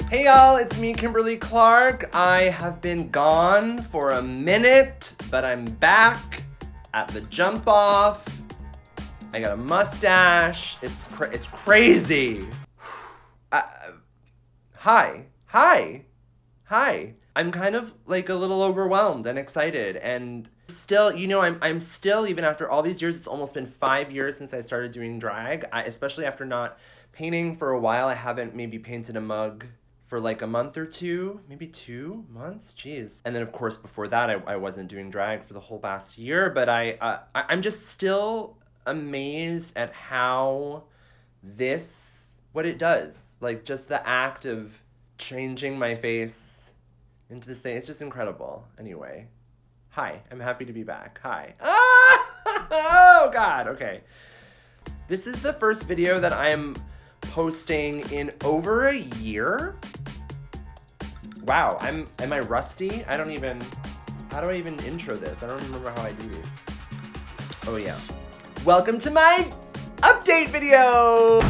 Hey y'all, it's me, Kimberly Clark. I have been gone for a minute, but I'm back at the jump off. I got a mustache. It's crazy. Hi. I'm kind of like a little overwhelmed and excited, and still, you know, I'm still, even after all these years, it's almost been 5 years since I started doing drag. Especially after not painting for a while. I haven't maybe painted a mug for like a month or two, maybe 2 months, jeez. And then of course before that I wasn't doing drag for the whole past year, but I'm just still amazed at how what it does. Like just the act of changing my face into this thing, it's just incredible. Anyway, hi, I'm happy to be back, hi. Ah! Oh God, okay. This is the first video that I'm posting in over a year. Wow, am I rusty? How do I even intro this? I don't remember how I do these. Oh yeah. Welcome to my update video!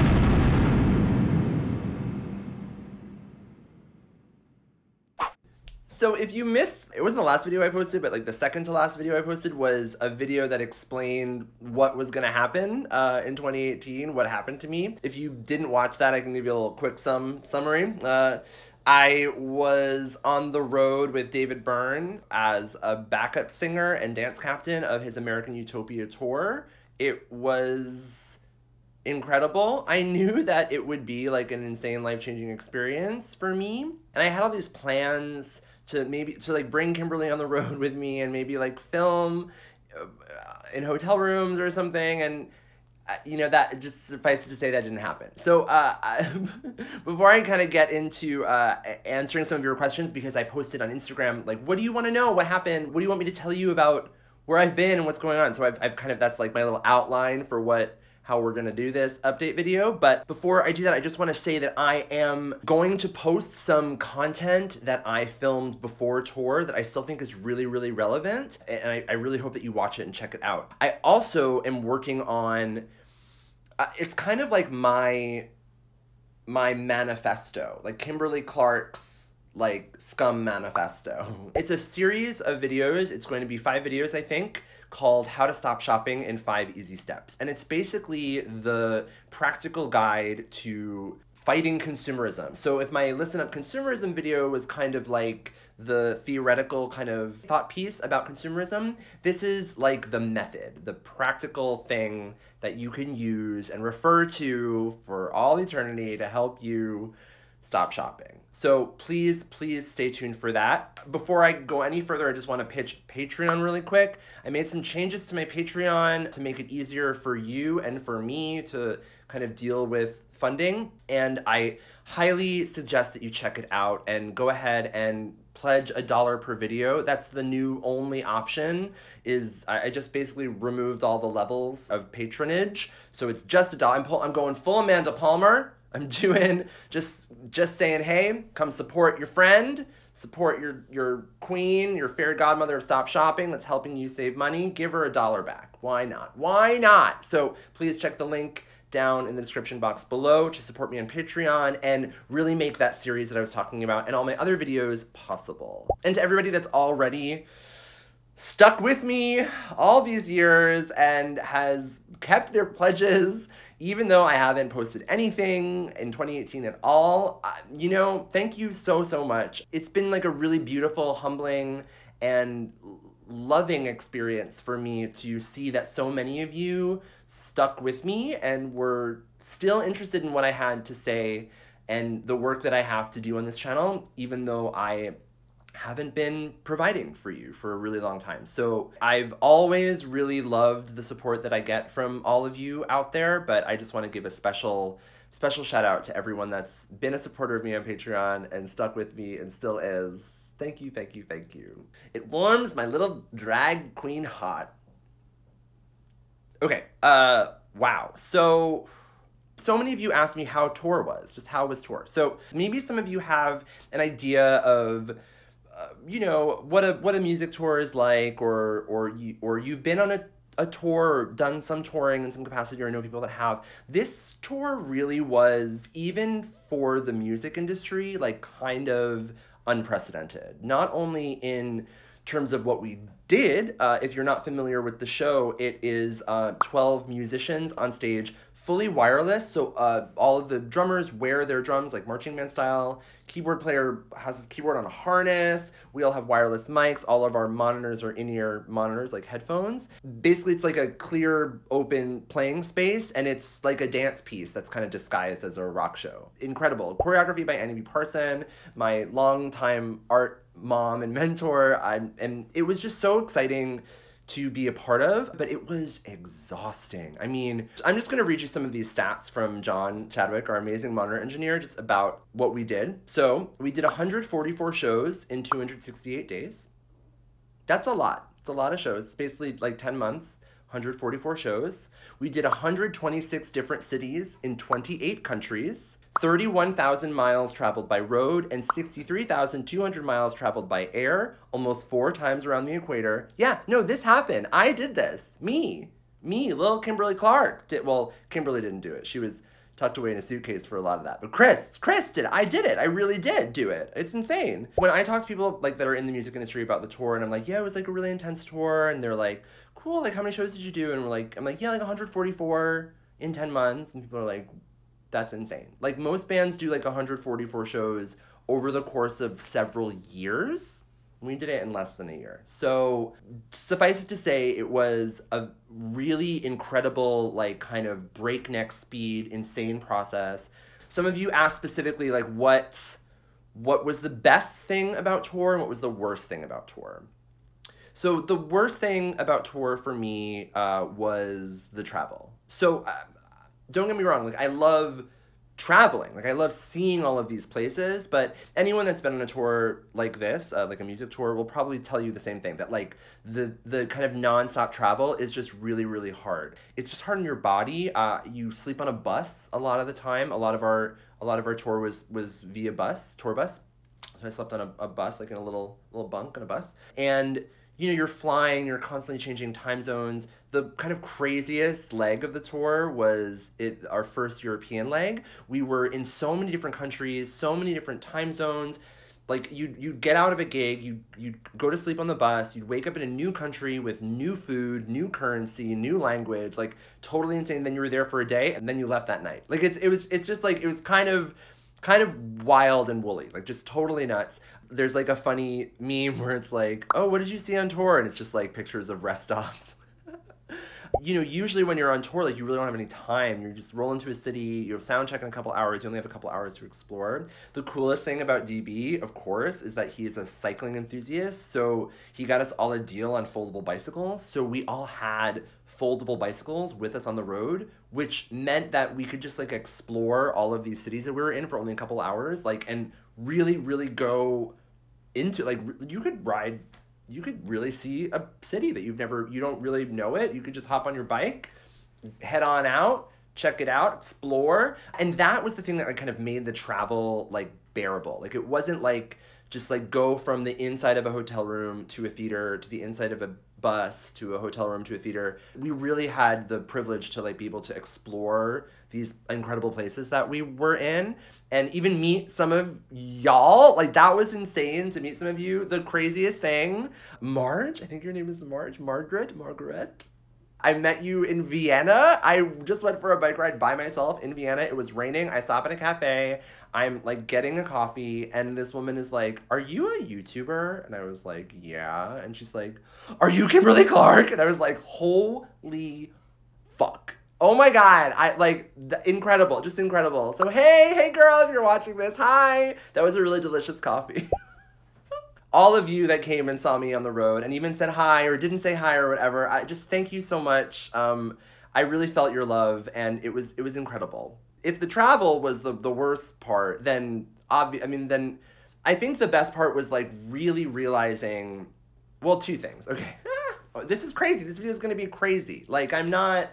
So if you missed, it wasn't the last video I posted, but like the second to last video I posted was a video that explained what was gonna happen in 2018, what happened to me. If you didn't watch that, I can give you a little quick summary. I was on the road with David Byrne as a backup singer and dance captain of his American Utopia Tour. It was incredible. I knew that it would be like an insane life-changing experience for me. And I had all these plans to like bring Kimberly on the road with me and maybe like film in hotel rooms or something, and you know, that just suffice to say that didn't happen. So before I kind of get into answering some of your questions, because I posted on Instagram like, what do you want to know, what happened, what do you want me to tell you about where I've been and what's going on, so I've kind of, that's like my little outline for how we're gonna do this update video. But before I do that, I just want to say that I am going to post some content that I filmed before tour that I still think is really, really relevant, and I really hope that you watch it and check it out. I also am working on, it's kind of like my manifesto, like Kimberly Clark's like scum manifesto. It's a series of videos. It's going to be 5 videos, I think, called How to Stop Shopping in 5 Easy Steps. And it's basically the practical guide to fighting consumerism. So if my Listen Up Consumerism video was kind of like the theoretical kind of thought piece about consumerism, this is like the method, the practical thing that you can use and refer to for all eternity to help you stop shopping. So please stay tuned for that. Before I go any further, I just want to pitch Patreon really quick. I made some changes to my Patreon to make it easier for you and for me to kind of deal with funding, and I highly suggest that you check it out and go ahead and pledge $1 per video. That's the new only option. I just basically removed all the levels of patronage, so it's just $1. I'm going full Amanda Palmer. I'm doing just saying, hey, come support your friend, support your queen, your fairy godmother of Stop Shopping that's helping you save money. Give her $1 back. Why not? Why not? So please check the link down in the description box below to support me on Patreon and really make that series that I was talking about and all my other videos possible. And to everybody that's already stuck with me all these years and has kept their pledges, even though I haven't posted anything in 2018 at all, you know, thank you so much. It's been like a really beautiful, humbling, and loving experience for me to see that so many of you stuck with me and were still interested in what I had to say and the work that I have to do on this channel, even though I haven't been providing for you for a really long time. So I've always really loved the support that I get from all of you out there, but I just want to give a special shout out to everyone that's been a supporter of me on Patreon and stuck with me and still is. Thank you, thank you, thank you. It warms my little drag queen heart. Okay, wow. So many of you asked me how tour was, just how was tour? So maybe some of you have an idea of you know, what a music tour is like, or you've been on a tour, done some touring in some capacity, or I know people that have, this tour really was, even for the music industry, like kind of unprecedented. Not only in terms of what we did, if you're not familiar with the show, it is 12 musicians on stage, fully wireless. So all of the drummers wear their drums like marching band style. Keyboard player has his keyboard on a harness. We all have wireless mics. All of our monitors are in-ear monitors, like headphones. Basically, it's like a clear, open playing space, and it's like a dance piece that's kind of disguised as a rock show. Incredible. Choreography by Annie B. Parson, my longtime art mom and mentor. And it was just so exciting to be a part of, but it was exhausting. I mean, I'm just gonna read you some of these stats from John Chadwick, our amazing monitor engineer, just about what we did. So we did 144 shows in 268 days. That's a lot. It's a lot of shows. It's basically like 10 months, 144 shows. We did 126 different cities in 28 countries. 31,000 miles traveled by road and 63,200 miles traveled by air, almost 4 times around the equator. Yeah, no, this happened. I did this. Me, little Kimberly Clark did. Well, Kimberly didn't do it. She was tucked away in a suitcase for a lot of that. But Chris did it. I did it. I really did do it. It's insane. When I talk to people like that are in the music industry about the tour, and I'm like, yeah, it was like a really intense tour, and they're like, cool, like how many shows did you do? And I'm like, yeah, like 144 in 10 months. And people are like, that's insane. Like most bands do like 144 shows over the course of several years. We did it in less than a year. So suffice it to say, it was a really incredible, like kind of breakneck speed, insane process. Some of you asked specifically like what was the best thing about tour and what was the worst thing about tour. So the worst thing about tour for me was the travel. So don't get me wrong, like I love traveling, like I love seeing all of these places, but anyone that's been on a tour like this, like a music tour, will probably tell you the same thing, that like the kind of nonstop travel is just really, really hard. It's just hard on your body. You sleep on a bus a lot of the time. A lot of our tour was via bus, tour bus. So I slept on a bus, like in a little bunk on a bus. And you know, you're flying, you're constantly changing time zones. The kind of craziest leg of the tour was our first European leg. We were in so many different countries, so many different time zones. Like you'd get out of a gig, you'd go to sleep on the bus, you'd wake up in a new country with new food, new currency, new language, like totally insane. Then you were there for a day and then you left that night. Like it's just like, it was kind of wild and woolly, like just totally nuts. There's like a funny meme where it's like, oh, what did you see on tour? And it's just like pictures of rest stops. You know, usually when you're on tour, like you really don't have any time. You just roll into a city, you have sound check in a couple hours, you only have a couple hours to explore. The coolest thing about DB, of course, is that he is a cycling enthusiast. So he got us all a deal on foldable bicycles. So we all had foldable bicycles with us on the road, which meant that we could just like explore all of these cities that we were in for only a couple hours, like, and really, really go into, like, you could really see a city that you don't really know it. You could just hop on your bike, head on out, check it out, explore. And that was the thing that like kind of made the travel like bearable. Like it wasn't like just like go from the inside of a hotel room to a theater, to the inside of a bus, to a hotel room, to a theater. We really had the privilege to like be able to explore these incredible places that we were in, and even meet some of y'all. Like that was insane to meet some of you. The craziest thing, Marge, I think your name is Margaret. I met you in Vienna. I just went for a bike ride by myself in Vienna. It was raining. I stop at a cafe. I'm like getting a coffee, and this woman is like, "Are you a YouTuber?" And I was like, "Yeah." And she's like, "Are you Kimberly Clark?" And I was like, "Holy fuck. Oh my God." Incredible, just incredible. So hey girl, if you're watching this, hi. That was a really delicious coffee. All of you that came and saw me on the road and even said hi or didn't say hi or whatever, I just thank you so much. I really felt your love, and it was incredible. If the travel was the worst part, then then I think the best part was like really realizing, well, 2 things. Okay, this is crazy. This video is gonna be crazy. Like I'm not.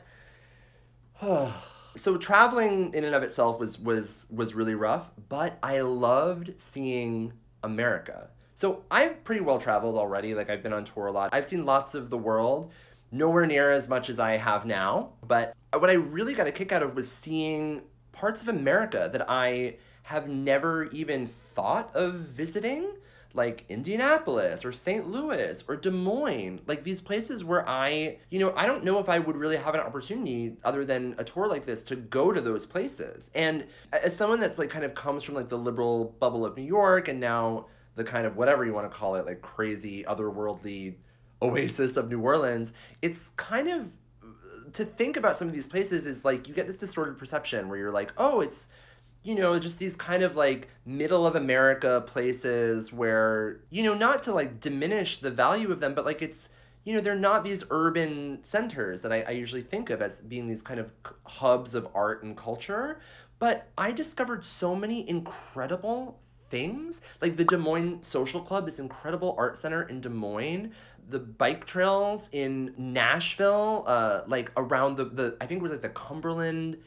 So traveling in and of itself was really rough, but I loved seeing America. So I've pretty well traveled already. Like I've been on tour a lot. I've seen lots of the world. nowhere near as much as I have now. But what I really got a kick out of was seeing parts of America that I have never even thought of visiting, like Indianapolis or St. Louis or Des Moines, like these places where I don't know if I would really have an opportunity other than a tour like this to go to those places. And as someone that's like kind of comes from like the liberal bubble of New York and now the kind of whatever you want to call it, like crazy otherworldly oasis of New Orleans, it's kind of, to think about some of these places is like you get this distorted perception where you're like, oh, it's, just these kind of like middle of America places where, not to like diminish the value of them, but like it's, they're not these urban centers that I usually think of as being these kind of hubs of art and culture. But I discovered so many incredible things, like the Des Moines Social Club, this incredible art center in Des Moines, the bike trails in Nashville, like around the I think it was like the Cumberland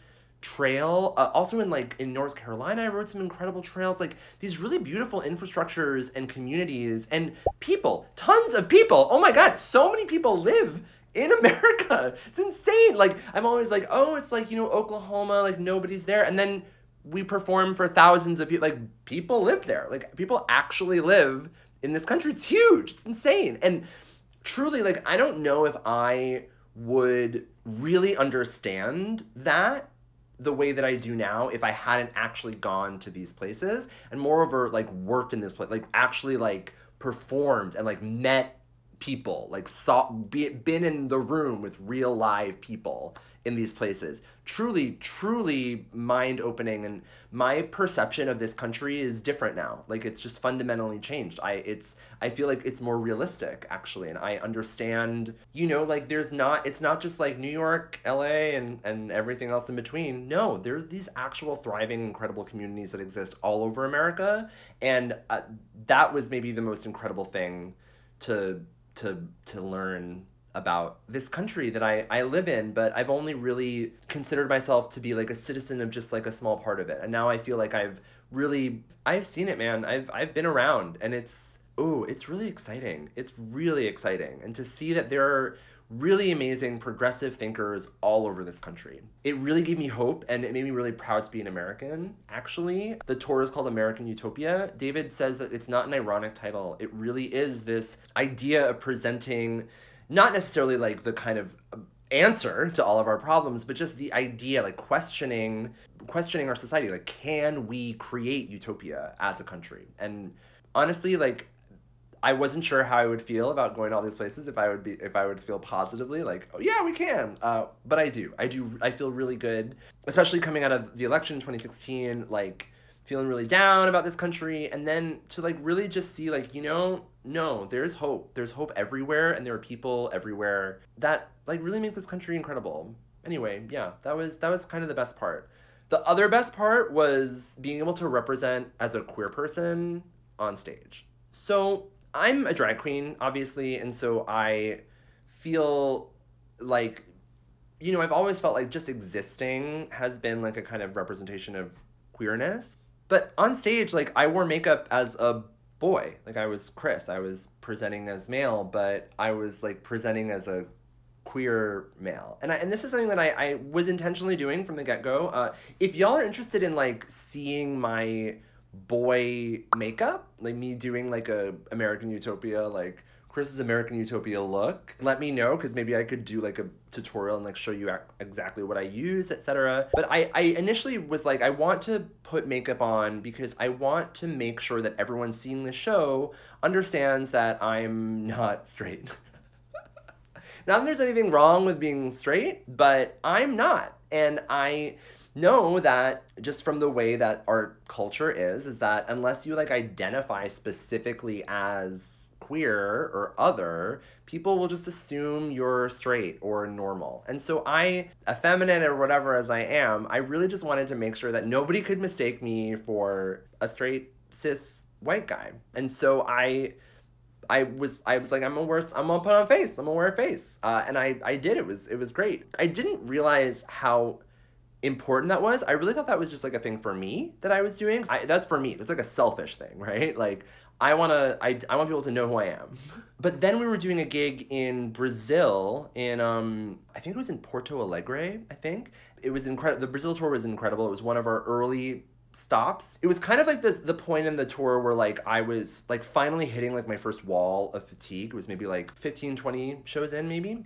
Trail. Also in North Carolina, I rode some incredible trails, like these really beautiful infrastructures and communities and people, tons of people. Oh my God, so many people live in America. It's insane. Like I'm always like, oh, it's like, Oklahoma, like nobody's there. And then we perform for thousands of people. Like people live there. Like people actually live in this country. It's huge. It's insane. And truly, like, I don't know if I would really understand that the way that I do now if I hadn't actually gone to these places and moreover like worked in this place, like actually like performed and like met people, like been in the room with real live people in these places. Truly, truly mind-opening, and my perception of this country is different now. Like it's just fundamentally changed. I feel like it's more realistic actually, and I understand, like it's not just like New York, LA, and everything else in between. No, there's these actual thriving, incredible communities that exist all over America, and that was maybe the most incredible thing to learn about this country that I live in, but I've only really considered myself to be like a citizen of just like a small part of it. And now I feel like I've seen it, man. I've been around, and it's really exciting. It's really exciting. And to see that there are really amazing progressive thinkers all over this country. It really gave me hope, and it made me really proud to be an American, actually. The tour is called American Utopia. David says that it's not an ironic title. It really is this idea of presenting not necessarily like the kind of answer to all of our problems, but just the idea, like questioning our society. Like, can we create utopia as a country? And honestly, like, I wasn't sure how I would feel about going to all these places, if I would feel positively, like, oh yeah, we can. But I feel really good, especially coming out of the election in 2016, like feeling really down about this country. And then to like really just see like, no, there's hope. There's hope everywhere, and there are people everywhere that like really make this country incredible. Anyway, yeah, that was kind of the best part. The other best part was being able to represent as a queer person on stage. So I'm a drag queen, obviously, and so I feel like, I've always felt like just existing has been like a kind of representation of queerness. But on stage, like, I wore makeup as a boy. Like, I was Chris. I was presenting as male, but I was like presenting as a queer male. And this is something that I was intentionally doing from the get-go. If y'all are interested in like seeing my boy makeup, like me doing like a American Utopia, like Chris's American Utopia look, let me know, because maybe I could do like a tutorial and like show you exactly what I use, etc. But I initially was like, I want to put makeup on because I want to make sure that everyone seeing the show understands that I'm not straight. Not that there's anything wrong with being straight, but I'm not. And I know that just from the way that our culture is that unless you like identify specifically as queer or other, people will just assume you're straight or normal. And so effeminate or whatever as I am, I really just wanted to make sure that nobody could mistake me for a straight cis white guy. And so I was like, I'm gonna put on a face. I'm gonna wear a face. And I did. It was great. I didn't realize how important that was. I really thought that was just like a thing for me that I was doing. That's for me. That's like a selfish thing, right? Like I want people to know who I am. But then we were doing a gig in Brazil in I think it was in Porto Alegre, I think. It was incredible. The Brazil tour was incredible. It was one of our early stops. It was kind of like the point in the tour where like I was like finally hitting like my first wall of fatigue. It was maybe like 15, 20 shows in maybe.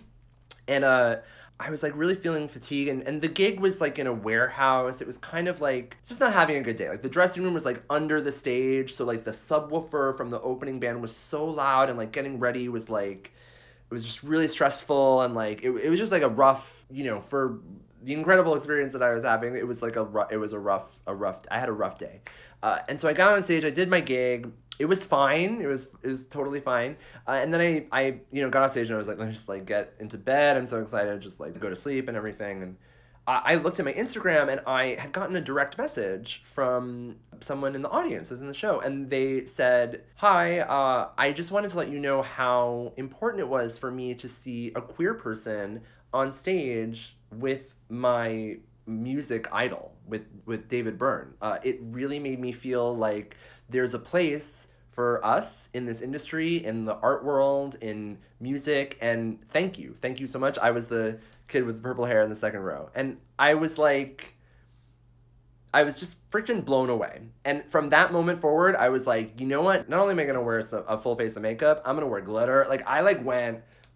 And I was like really feeling fatigue, and the gig was like in a warehouse. It was kind of like just not having a good day. Like the dressing room was like under the stage, so like the subwoofer from the opening band was so loud, and like getting ready was like, it was just really stressful, and like it was just like a rough, you know, for the incredible experience that I was having, it was like I had a rough day. And so I got on stage, I did my gig. It was fine. It was totally fine. And then I you know, got off stage and I was like, let me just like get into bed. I'm so excited, just like to go to sleep and everything. And I looked at my Instagram and I had gotten a direct message from someone in the audience that was in the show. And they said, hi, I just wanted to let you know how important it was for me to see a queer person on stage with my music idol, with David Byrne. It really made me feel like there's a place for us in this industry, in the art world, in music, and thank you so much. I was the kid with the purple hair in the second row, and I was like, I was just freaking blown away. And from that moment forward, I was like, you know what? Not only am I gonna wear a full face of makeup, I'm gonna wear glitter. Like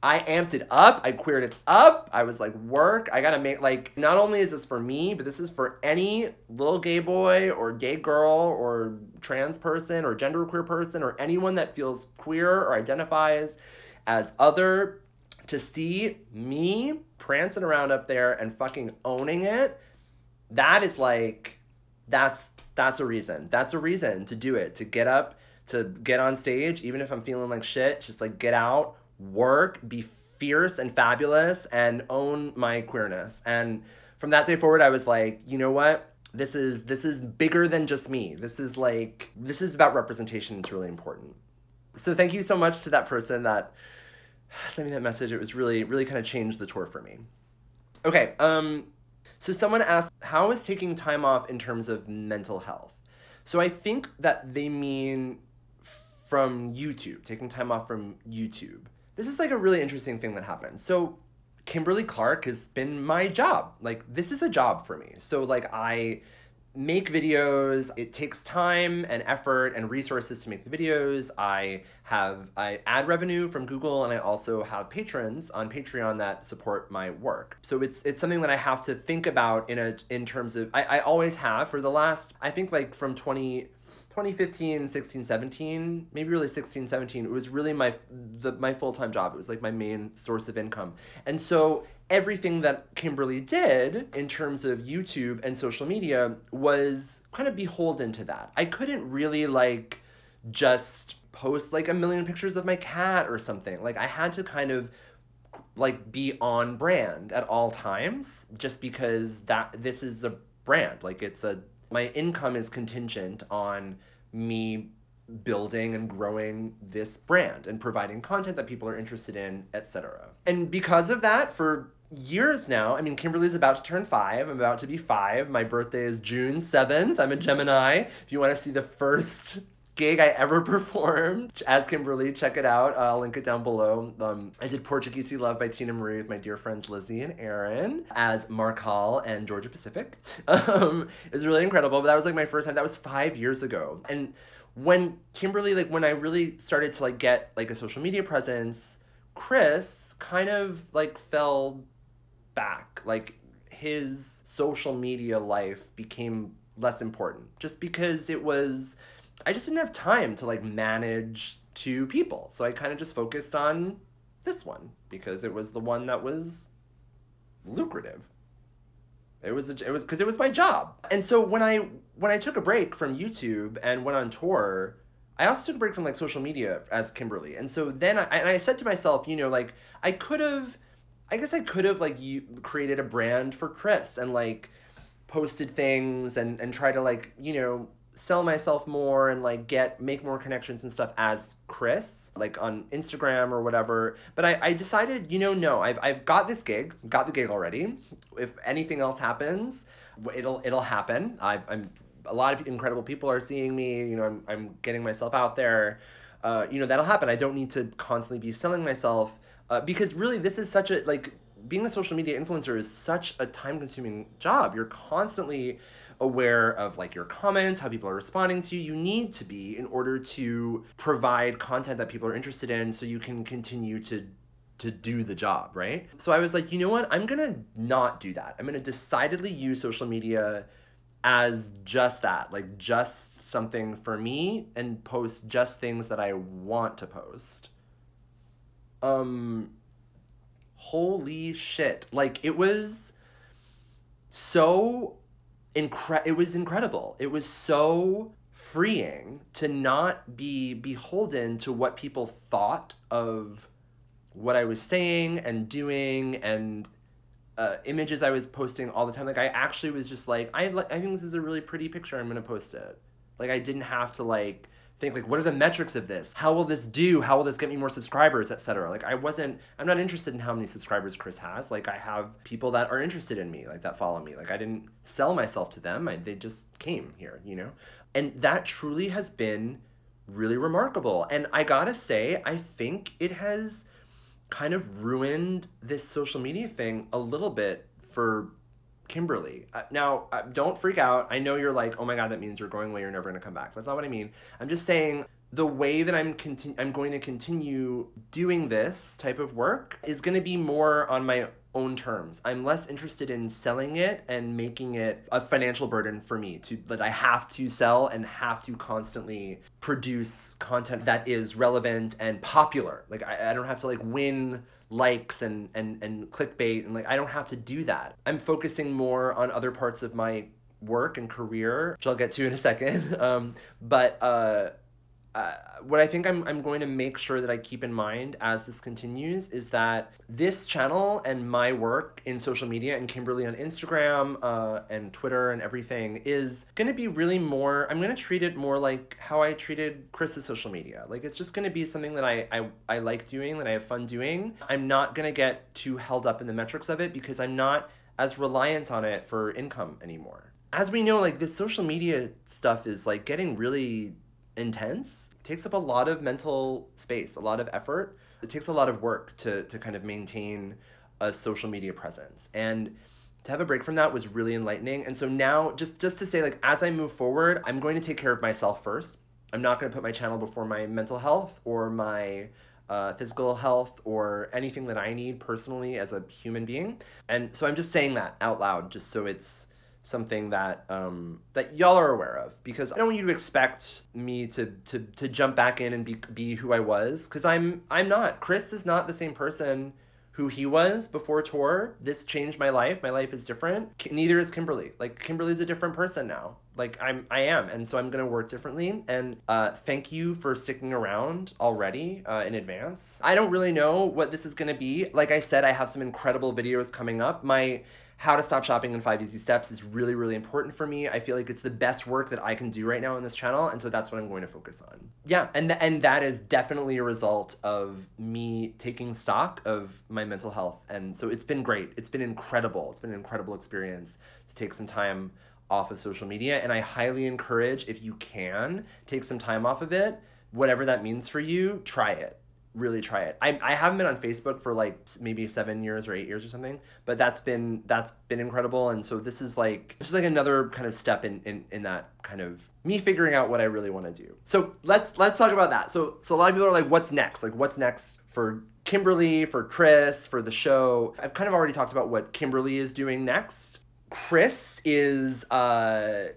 I amped it up, I queered it up, I was like, work, I gotta make, like, not only is this for me, but this is for any little gay boy or gay girl or trans person or genderqueer person or anyone that feels queer or identifies as other, to see me prancing around up there and fucking owning it, that is like, that's a reason. That's a reason to do it, to get up, to get on stage, even if I'm feeling like shit, just like get out, work, be fierce and fabulous, and own my queerness. And from that day forward, I was like, you know what? This is bigger than just me. This is about representation. It's really important. So thank you so much to that person that sent me that message. It was really kind of changed the tour for me. Okay, so someone asked, how is taking time off in terms of mental health? So I think that they mean from YouTube, taking time off from YouTube. This is like a really interesting thing that happened. So Kimberly Clark has been my job. Like, this is a job for me. So like I make videos, it takes time and effort and resources to make the videos. I add revenue from Google, and I also have patrons on Patreon that support my work. So it's something that I have to think about in terms of, I always have for the last, I think like from 2015, 16, 17, maybe really 16, 17, it was really my full-time job. It was like my main source of income. And so everything that Kimberly did in terms of YouTube and social media was kind of beholden to that. I couldn't really like just post like a million pictures of my cat or something. Like I had to kind of like be on brand at all times, just because this is a brand. Like my income is contingent on me building and growing this brand and providing content that people are interested in, etc. And because of that, for years now, I mean, Kimberly's about to turn 5. I'm about to be 5. My birthday is June 7th. I'm a Gemini. If you want to see the first gig I ever performed as Kimberly, check it out. I'll link it down below. I did Portuguese Love by Tina Marie with my dear friends Lizzie and Aaron as Mark Hall and Georgia Pacific. It was really incredible, but that was like my first time. That was 5 years ago. And when Kimberly, like when I really started to like get like a social media presence, Chris kind of like fell back. Like his social media life became less important just because I just didn't have time to like manage 2 people. So I kind of just focused on this one because it was the one that was lucrative. It was because it was my job. And so when I took a break from YouTube and went on tour, I also took a break from like social media as Kimberly. And so then I said to myself, you know, like I guess I could have like created a brand for Chris and like posted things and try to like, you know, sell myself more and like make more connections and stuff as Chris, like on Instagram or whatever. But I decided, you know, no, I've got this gig, got the gig already. If anything else happens, it'll happen. I'm a lot of incredible people are seeing me. You know, I'm getting myself out there. You know, that'll happen. I don't need to constantly be selling myself because really this is such a, like, being a social media influencer is such a time-consuming job. You're constantly aware of like your comments, how people are responding to you. You need to be in order to provide content that people are interested in so you can continue to do the job, right? So I was like, you know what? I'm gonna not do that. I'm gonna decidedly use social media as just that, like just something for me, and post just things that I want to post. Holy shit. Like, it was so it was incredible. It was so freeing to not be beholden to what people thought of what I was saying and doing, and images I was posting all the time. Like, I actually was just like, I think this is a really pretty picture, I'm gonna post it. Like, I didn't have to like think like, what are the metrics of this? How will this do? How will this get me more subscribers, etc. Like, I'm not interested in how many subscribers Chris has. Like, I have people that are interested in me, like that follow me. Like, I didn't sell myself to them. They just came here, you know? And that truly has been really remarkable. And I gotta say, I think it has kind of ruined this social media thing a little bit for Kimberly. Now, don't freak out. I know you're like, oh my God, that means you're going away, you're never gonna come back. That's not what I mean. I'm just saying the way that I'm going to continue doing this type of work is gonna be more on my own terms. I'm less interested in selling it and making it a financial burden for me that I have to sell and have to constantly produce content that is relevant and popular. Like, I don't have to like win likes and clickbait, and like, I don't have to do that. I'm focusing more on other parts of my work and career, which I'll get to in a second. What I think I'm going to make sure that I keep in mind as this continues is that this channel and my work in social media, and Kimberly on Instagram and Twitter and everything, is going to be really more, I'm going to treat it more like how I treated Chris's social media. Like, it's just going to be something that I like doing, that I have fun doing. I'm not going to get too held up in the metrics of it because I'm not as reliant on it for income anymore. As we know, like, this social media stuff is like getting really intense. It takes up a lot of mental space, a lot of effort. It takes a lot of work to kind of maintain a social media presence. And to have a break from that was really enlightening. And so now, just to say, like, as I move forward, I'm going to take care of myself first. I'm not going to put my channel before my mental health or my physical health or anything that I need personally as a human being. And so I'm just saying that out loud, just so it's something that that y'all are aware of, because I don't want you to expect me to jump back in and be who I was, because I'm not. Chris is not the same person who he was before tour. This changed my life. My life is different. Neither is Kimberly. Like, Kimberly's a different person now. Like, I am, and so I'm gonna work differently. And thank you for sticking around already in advance. I don't really know what this is gonna be. Like I said, I have some incredible videos coming up. My How to Stop Shopping in 5 Easy Steps is really, really important for me. I feel like it's the best work that I can do right now on this channel, and so that's what I'm going to focus on. Yeah, and that is definitely a result of me taking stock of my mental health, and so it's been great. It's been incredible. It's been an incredible experience to take some time off of social media, and I highly encourage, if you can, take some time off of it. Whatever that means for you, try it. Really try it. I haven't been on Facebook for like maybe 7 years or 8 years or something, but that's been incredible. And so this is like another kind of step in that kind of me figuring out what I really want to do. So let's talk about that. So a lot of people are like, what's next? Like, what's next for Kimberly, for Chris, for the show? I've kind of already talked about what Kimberly is doing next. Chris is about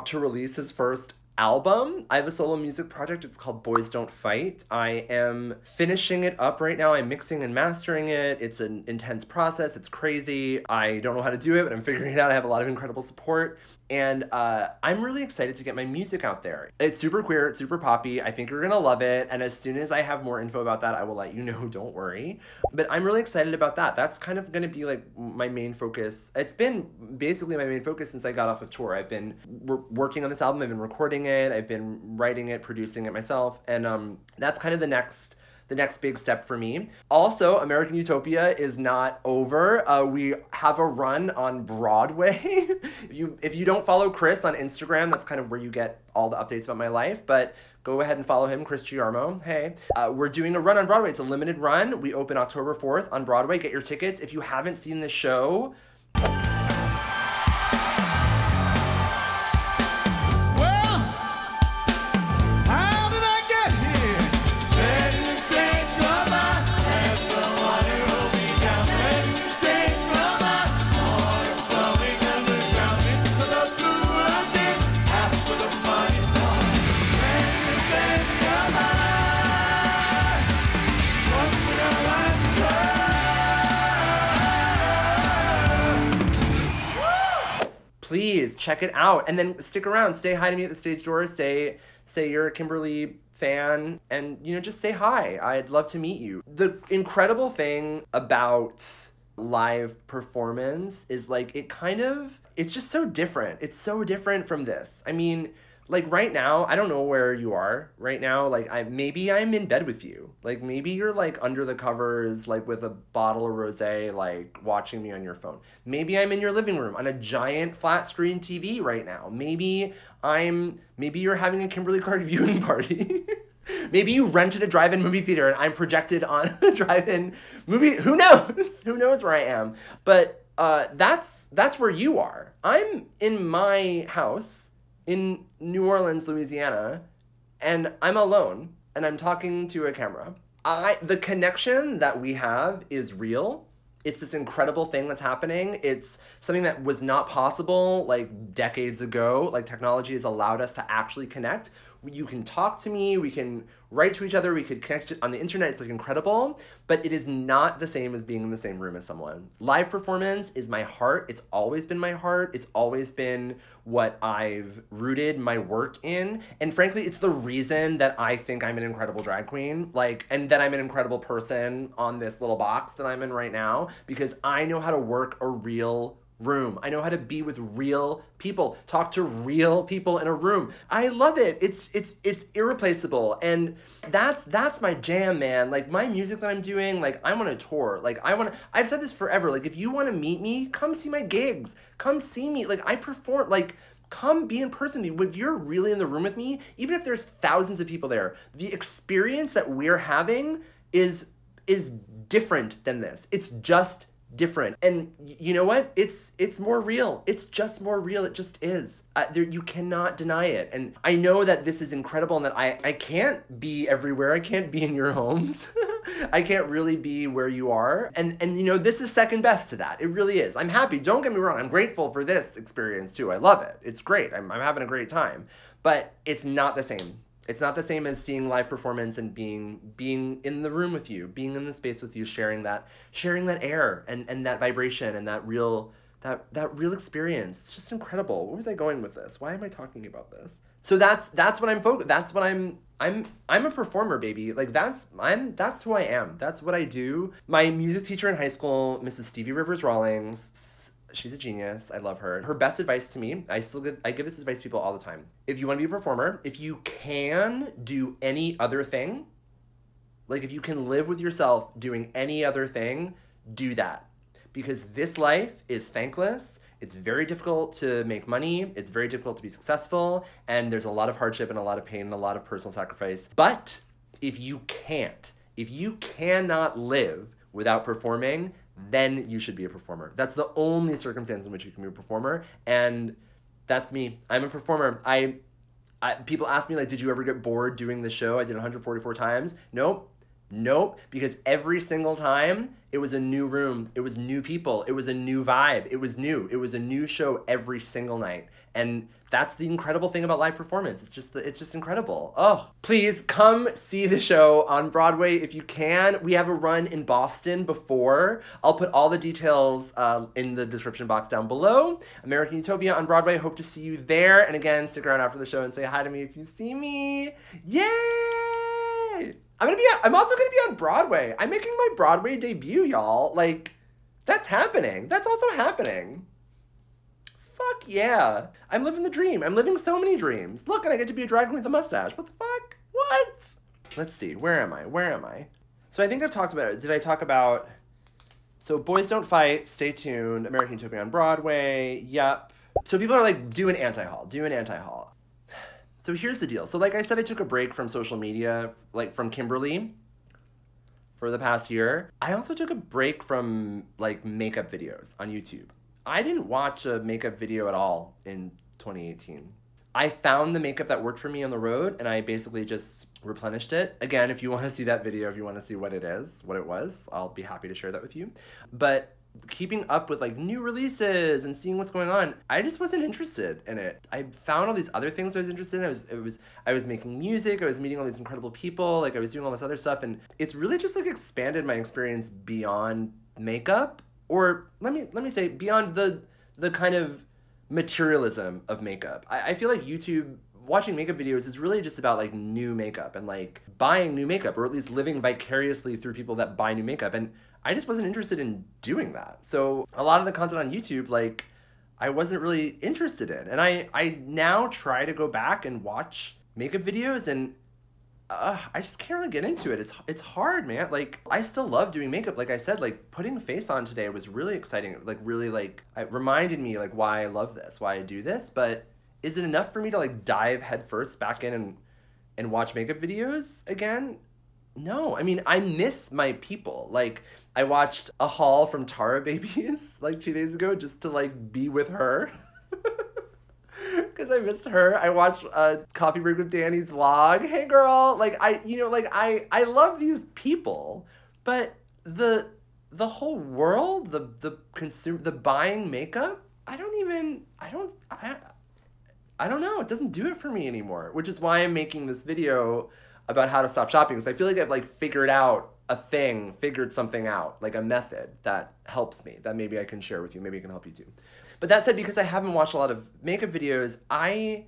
to release his first album. I have a solo music project. It's called Boys Don't Fight. I am finishing it up right now. I'm mixing and mastering it. It's an intense process. It's crazy. I don't know how to do it, but I'm figuring it out. I have a lot of incredible support. And I'm really excited to get my music out there. It's super queer, it's super poppy. I think you're gonna love it. And as soon as I have more info about that, I will let you know, don't worry. But I'm really excited about that. That's kind of gonna be like my main focus. It's been basically my main focus since I got off of tour. I've been working on this album, I've been recording it, I've been writing it, producing it myself. And that's kind of the next big step for me. Also, American Utopia is not over. We have a run on Broadway. If you don't follow Chris on Instagram, that's kind of where you get all the updates about my life, but go ahead and follow him, Chris Giarmo. Hey. We're doing a run on Broadway. It's a limited run. We open October 4th on Broadway. Get your tickets. If you haven't seen the show, please check it out, and then stick around. Say hi to me at the stage door. Say you're a Kimberly fan, and just say hi. I'd love to meet you. The incredible thing about live performance is like it's just so different. It's so different from this. I mean, like right now, I don't know where you are right now. Like maybe I'm in bed with you. Like maybe you're like under the covers, like with a bottle of rosé, like watching me on your phone. Maybe I'm in your living room on a giant flat screen TV right now. Maybe you're having a Kimberly Clark viewing party. Maybe you rented a drive-in movie theater and I'm projected on a drive-in movie. Who knows? Who knows where I am? But that's where you are. I'm in my house in New Orleans, Louisiana, and I'm alone, and I'm talking to a camera. The connection that we have is real. It's this incredible thing that's happening. It's something that was not possible like decades ago. Like technology has allowed us to actually connect. You can talk to me, we can write to each other, we could connect on the internet. It's like incredible, but it is not the same as being in the same room as someone. Live performance is my heart. It's always been my heart. It's always been what I've rooted my work in. And frankly, it's the reason that I think I'm an incredible drag queen, and that I'm an incredible person on this little box that I'm in right now, because I know how to work a real room. I know how to be with real people, talk to real people in a room. I love it. It's irreplaceable. And that's my jam, man. Like my music that I'm doing, like I'm on a tour. Like I've said this forever. Like if you want to meet me, come see my gigs. Come see me. Like I perform, like come be in person with me. If you're really in the room with me, even if there's thousands of people there, the experience that we're having is different than this. It's just different. And you know what? It's more real. It's just more real. It just is. You cannot deny it. And I know that this is incredible and that I can't be everywhere. I can't be in your homes. I can't really be where you are. And this is second best to that. It really is. I'm happy. Don't get me wrong. I'm grateful for this experience too. I love it. It's great. I'm having a great time. But it's not the same. It's not the same as seeing live performance and being in the room with you, being in the space with you, sharing that air and that vibration and that real experience. It's just incredible. Where was I going with this? Why am I talking about this? So that's what I'm focused. That's what I'm a performer, baby. Like that's who I am. That's what I do. My music teacher in high school, Mrs. Stevie Rivers Rawlings, she's a genius. I love her. Her best advice to me, I give this advice to people all the time. If you want to be a performer, if you can do any other thing, like if you can live with yourself doing any other thing, do that. Because this life is thankless. It's very difficult to make money. It's very difficult to be successful. And there's a lot of hardship and a lot of pain and a lot of personal sacrifice. But if you cannot live without performing, then you should be a performer. That's the only circumstance in which you can be a performer, and that's me. I'm a performer. People ask me, like, did you ever get bored doing the show? I did 144 times. Nope. Nope, because every single time it was a new room, it was new people, it was a new vibe, it was new. It was a new show every single night. And that's the incredible thing about live performance. It's just incredible. Oh, please come see the show on Broadway if you can. We have a run in Boston before. I'll put all the details in the description box down below. American Utopia on Broadway. Hope to see you there. And again, stick around after the show and say hi to me if you see me. Yay! I'm also gonna be on Broadway. I'm making my Broadway debut, y'all. Like, that's happening. That's also happening. Fuck yeah. I'm living the dream. I'm living so many dreams. Look, and I get to be a drag queen with a mustache. What the fuck? What? Let's see. Where am I? So I think I've talked about it. Did I talk about... So Boys Don't Fight, stay tuned. American Utopia on Broadway. Yep. So people are like, do an anti-haul. So here's the deal. So like I said, I took a break from social media, like from Kimberly for the past year. I also took a break from like makeup videos on YouTube. I didn't watch a makeup video at all in 2018. I found the makeup that worked for me on the road and I basically just replenished it. Again, if you want to see that video, if you want to see what it was, I'll be happy to share that with you. But keeping up with like new releases and seeing what's going on, I just wasn't interested in it. I found all these other things I was interested in. I was making music, I was meeting all these incredible people, like I was doing all this other stuff, and it's really just like expanded my experience beyond makeup, or let me say beyond the kind of materialism of makeup. I feel like YouTube, watching makeup videos is really just about like new makeup and like buying new makeup, or at least living vicariously through people that buy new makeup. And I just wasn't interested in doing that. So a lot of the content on YouTube, like, I wasn't really interested in. And I now try to go back and watch makeup videos, and I just can't really get into it. It's hard, man. Like, I still love doing makeup. Like I said, like, putting a face on today was really exciting. Like, really, like, it reminded me, like, why I love this, why I do this. But is it enough for me to, like, dive headfirst back in and watch makeup videos again? No. I mean, I miss my people. Like, I watched a haul from Tara Babies, like, 2 days ago just to, like, be with her. Because I missed her. I watched Coffee Break with Danny's vlog. Hey, girl. Like, I love these people. But the whole world, the buying makeup, I don't know. It doesn't do it for me anymore. Which is why I'm making this video about how to stop shopping. Because I feel like I've, like, figured something out, like a method that helps me, that maybe I can share with you, maybe it can help you too. But that said, because I haven't watched a lot of makeup videos, I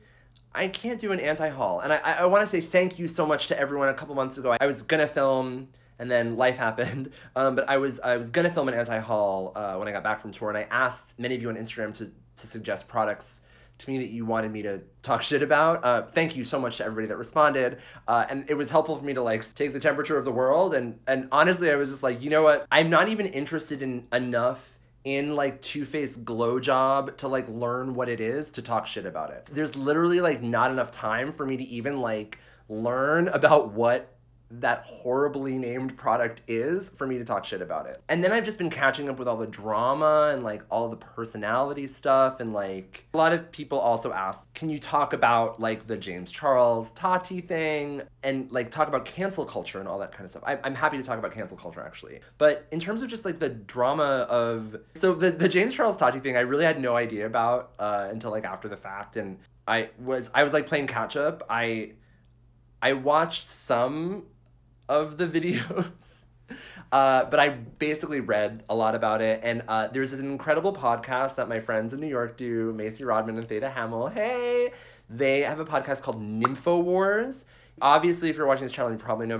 can't do an anti-haul. And I want to say thank you so much to everyone. A couple months ago, I was gonna film, and then life happened, but I was gonna film an anti-haul when I got back from tour, and I asked many of you on Instagram to suggest products to me that you wanted me to talk shit about. Thank you so much to everybody that responded. And it was helpful for me to like take the temperature of the world. And honestly, I was just like, you know what? I'm not even interested in enough in like Too Faced Glow Job to like learn what it is to talk shit about it. There's literally like not enough time for me to even like learn about what that horribly named product is for me to talk shit about it. And then I've just been catching up with all the drama and like all the personality stuff, and like a lot of people also ask, can you talk about like the James Charles Tati thing and like talk about cancel culture and all that kind of stuff. I'm happy to talk about cancel culture actually. But in terms of just like the drama of, so the James Charles Tati thing, I really had no idea about until like after the fact. And I was like playing catch up. I watched some of the videos, but I basically read a lot about it. And there's this incredible podcast that my friends in New York do, Macy Rodman and Theta Hamill. Hey, they have a podcast called NymfoWars. Obviously, if you're watching this channel, you probably know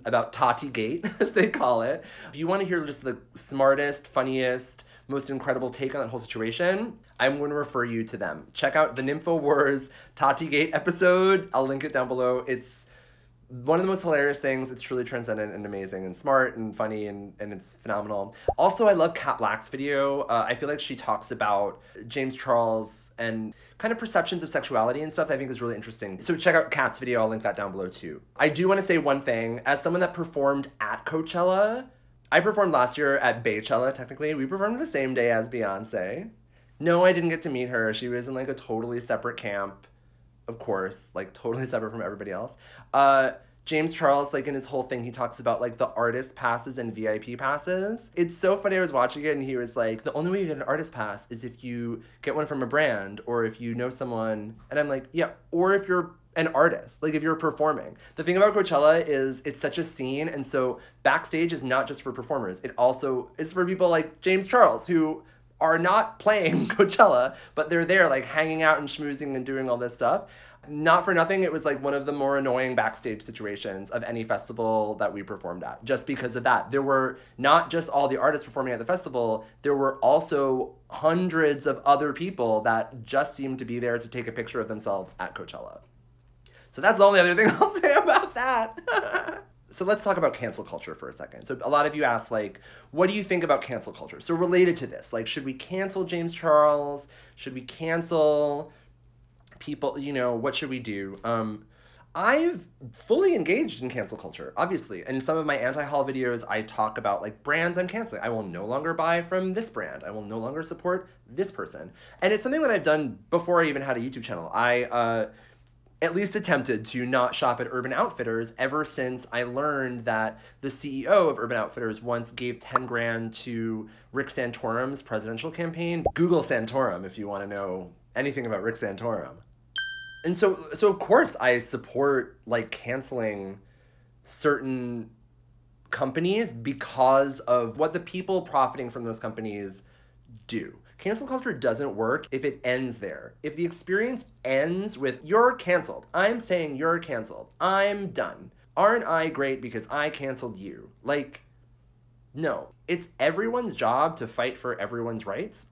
about Tati Gate, as they call it. If you want to hear just the smartest, funniest, most incredible take on that whole situation, I'm going to refer you to them. Check out the NymfoWars Tati Gate episode. I'll link it down below. It's one of the most hilarious things. It's truly transcendent and amazing and smart and funny, and it's phenomenal. Also, I love Kat Black's video. I feel like she talks about James Charles and kind of perceptions of sexuality and stuff that I think is really interesting. So check out Kat's video. I'll link that down below too. I do want to say one thing. As someone that performed at Coachella, I performed last year at Baychella, technically. We performed the same day as Beyonce. No, I didn't get to meet her. She was in like a totally separate camp. Of course, like totally separate from everybody else. James Charles, like in his whole thing, he talks about like the artist passes and VIP passes. It's so funny. I was watching it and he was like, the only way you get an artist pass is if you get one from a brand or if you know someone. And I'm like, yeah, or if you're an artist, like if you're performing. The thing about Coachella is it's such a scene, and so backstage is not just for performers. It also is for people like James Charles who are not playing Coachella, but they're there like hanging out and schmoozing and doing all this stuff. Not for nothing, it was like one of the more annoying backstage situations of any festival that we performed at, just because of that. There were not just all the artists performing at the festival, there were also hundreds of other people that just seemed to be there to take a picture of themselves at Coachella. So that's the only other thing I'll say about that. So let's talk about cancel culture for a second. So a lot of you asked, like, what do you think about cancel culture? So related to this, like, should we cancel James Charles? Should we cancel people? You know, what should we do? I've fully engaged in cancel culture, obviously. In some of my anti-haul videos, I talk about like brands I'm canceling. I will no longer buy from this brand. I will no longer support this person. And it's something that I've done before I even had a YouTube channel. I at least attempted to not shop at Urban Outfitters ever since I learned that the CEO of Urban Outfitters once gave 10 grand to Rick Santorum's presidential campaign. Google Santorum if you want to know anything about Rick Santorum. And so of course I support like canceling certain companies because of what the people profiting from those companies do. Cancel culture doesn't work if it ends there. If the experience ends with, you're canceled. I'm saying you're canceled. I'm done. Aren't I great because I canceled you? Like, no. It's everyone's job to fight for everyone's rights.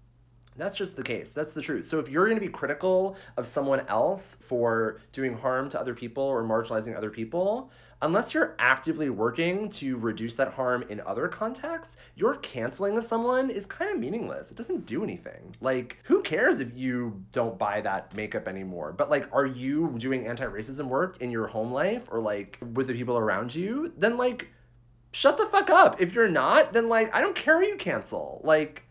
That's just the case. That's the truth. So if you're going to be critical of someone else for doing harm to other people or marginalizing other people, unless you're actively working to reduce that harm in other contexts, your canceling of someone is kind of meaningless. It doesn't do anything. Like, who cares if you don't buy that makeup anymore? But like, are you doing anti-racism work in your home life or like with the people around you? Then like, shut the fuck up. If you're not, then like, I don't care who you cancel. Like,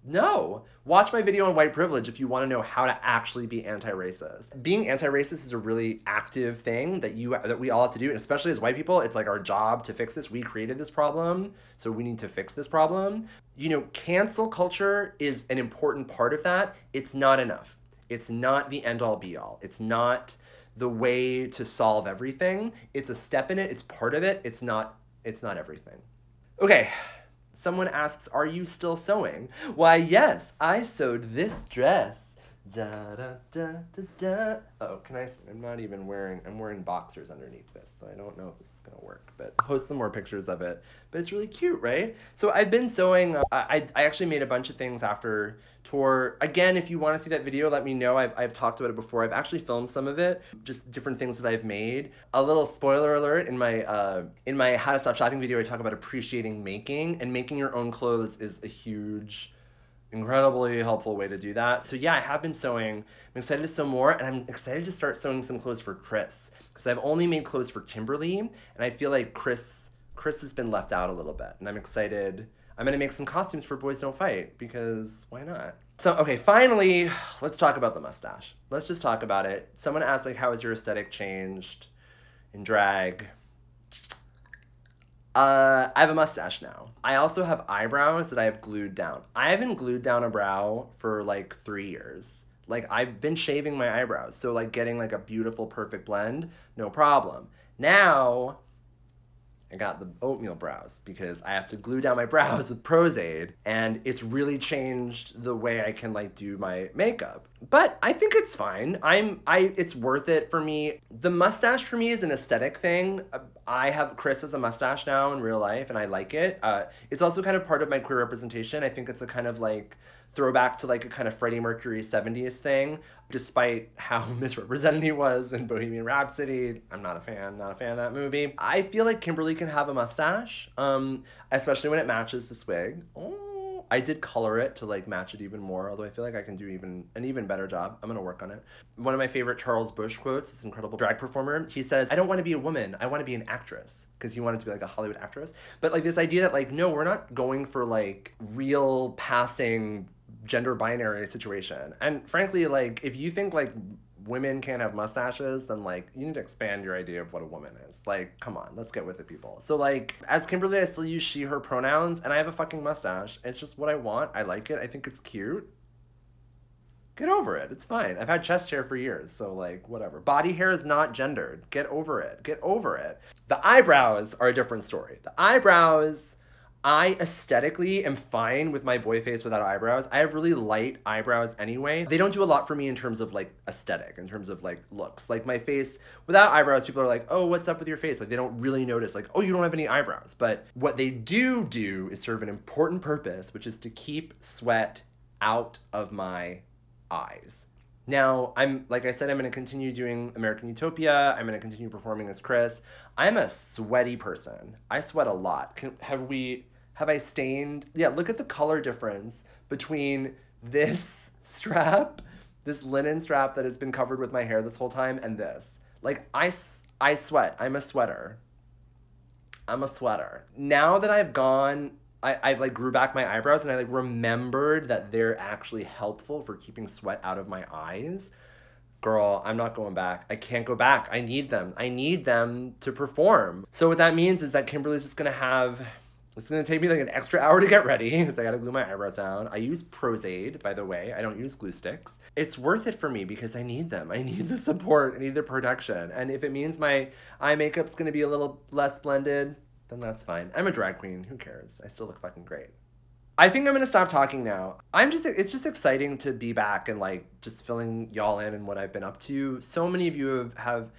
no. Watch my video on white privilege if you want to know how to actually be anti-racist. Being anti-racist is a really active thing that we all have to do, and especially as white people, it's like our job to fix this. We created this problem, so we need to fix this problem. You know, cancel culture is an important part of that. It's not enough. It's not the end-all be-all. It's not the way to solve everything. It's a step in it. It's part of it. It's not everything. Okay. Someone asks, are you still sewing? Why, yes, I sewed this dress. Da, da, da, da, da. Oh, I'm not even wearing, I'm wearing boxers underneath this, so I don't know if this is gonna work, but I'll post some more pictures of it. But it's really cute, right? So I've been sewing, I actually made a bunch of things after tour. Again, if you wanna see that video, let me know. I've talked about it before. I've actually filmed some of it, just different things that I've made. A little spoiler alert, in my How to Stop Shopping video, I talk about appreciating making, and making your own clothes is a huge, incredibly helpful way to do that. So yeah, I have been sewing. I'm excited to sew more, and I'm excited to start sewing some clothes for Chris, because I've only made clothes for Kimberly, and I feel like Chris has been left out a little bit, and I'm excited. I'm gonna make some costumes for Boys Don't Fight, because why not? So, okay, finally, let's talk about the mustache. Let's just talk about it. Someone asked, like, how has your aesthetic changed in drag? I have a mustache now. I also have eyebrows that I have glued down. I haven't glued down a brow for like 3 years. Like, I've been shaving my eyebrows, so like getting like a beautiful, perfect blend, no problem. Now, I got the oatmeal brows because I have to glue down my brows with Pros-Aide, and it's really changed the way I can like do my makeup. But I think it's fine. It's worth it for me. The mustache for me is an aesthetic thing. Chris has a mustache now in real life, and I like it. It's also kind of part of my queer representation. I think it's a kind of like throwback to like a kind of Freddie Mercury 70s thing, despite how misrepresented he was in Bohemian Rhapsody. I'm not a fan of that movie. I feel like Kimberly can have a mustache, especially when it matches this wig. Oh, I did color it to like match it even more, although I feel like I can do an even better job. I'm gonna work on it. One of my favorite Charles Busch quotes, this incredible drag performer, he says, "I don't want to be a woman, I want to be an actress." Because he wanted to be like a Hollywood actress. But like this idea that like, no, we're not going for like real passing gender binary situation. And frankly, like if you think like women can't have mustaches, then like you need to expand your idea of what a woman is. Like, come on, let's get with it, people. So like, as Kimberly, I still use she, her pronouns, and I have a fucking mustache. It's just what I want. I like it. I think it's cute. Get over it. It's fine. I've had chest hair for years, so like, whatever. Body hair is not gendered. Get over it. Get over it. The eyebrows are a different story. The eyebrows, I aesthetically am fine with my boy face without eyebrows. I have really light eyebrows anyway. They don't do a lot for me in terms of like aesthetic, in terms of like looks. Like my face without eyebrows, people are like, oh, what's up with your face? Like they don't really notice like, oh, you don't have any eyebrows. But what they do is serve an important purpose, which is to keep sweat out of my eyes. Now, like I said, I'm going to continue doing American Utopia. I'm going to continue performing as Chris. I'm a sweaty person. I sweat a lot. Have I stained? Yeah, look at the color difference between this strap, this linen strap that has been covered with my hair this whole time, and this. Like, I sweat. I'm a sweater. I'm a sweater. Now that I've gone, I've like grew back my eyebrows and I like remembered that they're actually helpful for keeping sweat out of my eyes. Girl, I'm not going back. I can't go back. I need them. I need them to perform. So what that means is that Kimberly's just gonna have, it's gonna take me like an extra hour to get ready because I gotta glue my eyebrows down. I use Pros-Aide, by the way. I don't use glue sticks. It's worth it for me because I need them. I need the support. I need the protection. And if it means my eye makeup's gonna be a little less blended, then that's fine. I'm a drag queen. Who cares? I still look fucking great. I think I'm gonna stop talking now. It's just exciting to be back and like just filling y'all in and what I've been up to. So many of you have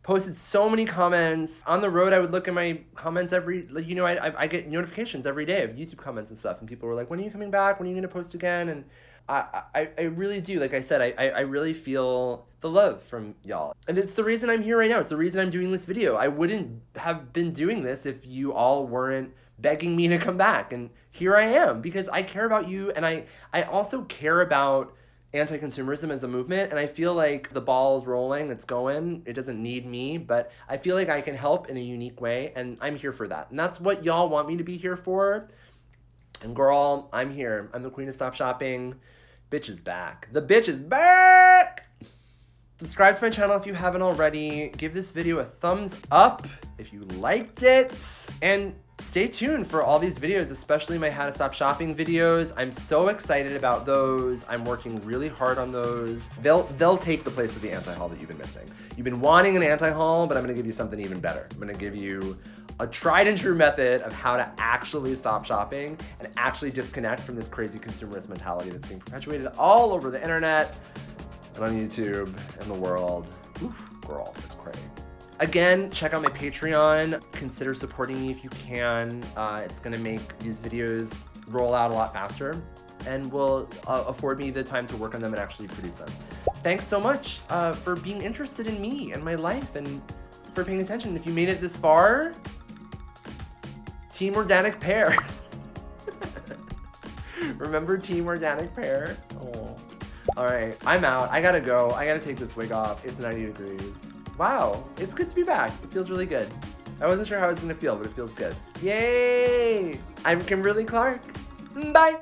posted so many comments. On the road, I would look at my comments I get notifications every day of YouTube comments and stuff, and people were like, when are you coming back? When are you gonna post again? And I really do. Like I said, I really feel the love from y'all. And it's the reason I'm here right now. It's the reason I'm doing this video. I wouldn't have been doing this if you all weren't begging me to come back. And here I am because I care about you. And I also care about anti-consumerism as a movement. And I feel like the ball's rolling, it's going. It doesn't need me, but I feel like I can help in a unique way. And I'm here for that. And that's what y'all want me to be here for. And girl, I'm here. I'm the queen of stop shopping. Bitch is back. The bitch is back! Subscribe to my channel if you haven't already. Give this video a thumbs up if you liked it. And stay tuned for all these videos, especially my How to Stop Shopping videos. I'm so excited about those. I'm working really hard on those. They'll take the place of the anti-haul that you've been missing. You've been wanting an anti-haul, but I'm gonna give you something even better. I'm gonna give you a tried and true method of how to actually stop shopping and actually disconnect from this crazy consumerist mentality that's being perpetuated all over the internet and on YouTube and the world. Oof, girl, it's crazy. Again, check out my Patreon. Consider supporting me if you can. It's gonna make these videos roll out a lot faster and will afford me the time to work on them and actually produce them. Thanks so much for being interested in me and my life and for paying attention. If you made it this far, Team Organic Pear. Remember Team Organic Pear? Oh. All right, I'm out. I gotta go. I gotta take this wig off. It's 90 degrees. Wow, it's good to be back. It feels really good. I wasn't sure how I was gonna feel, but it feels good. Yay! I'm Kimberly Clark. Bye.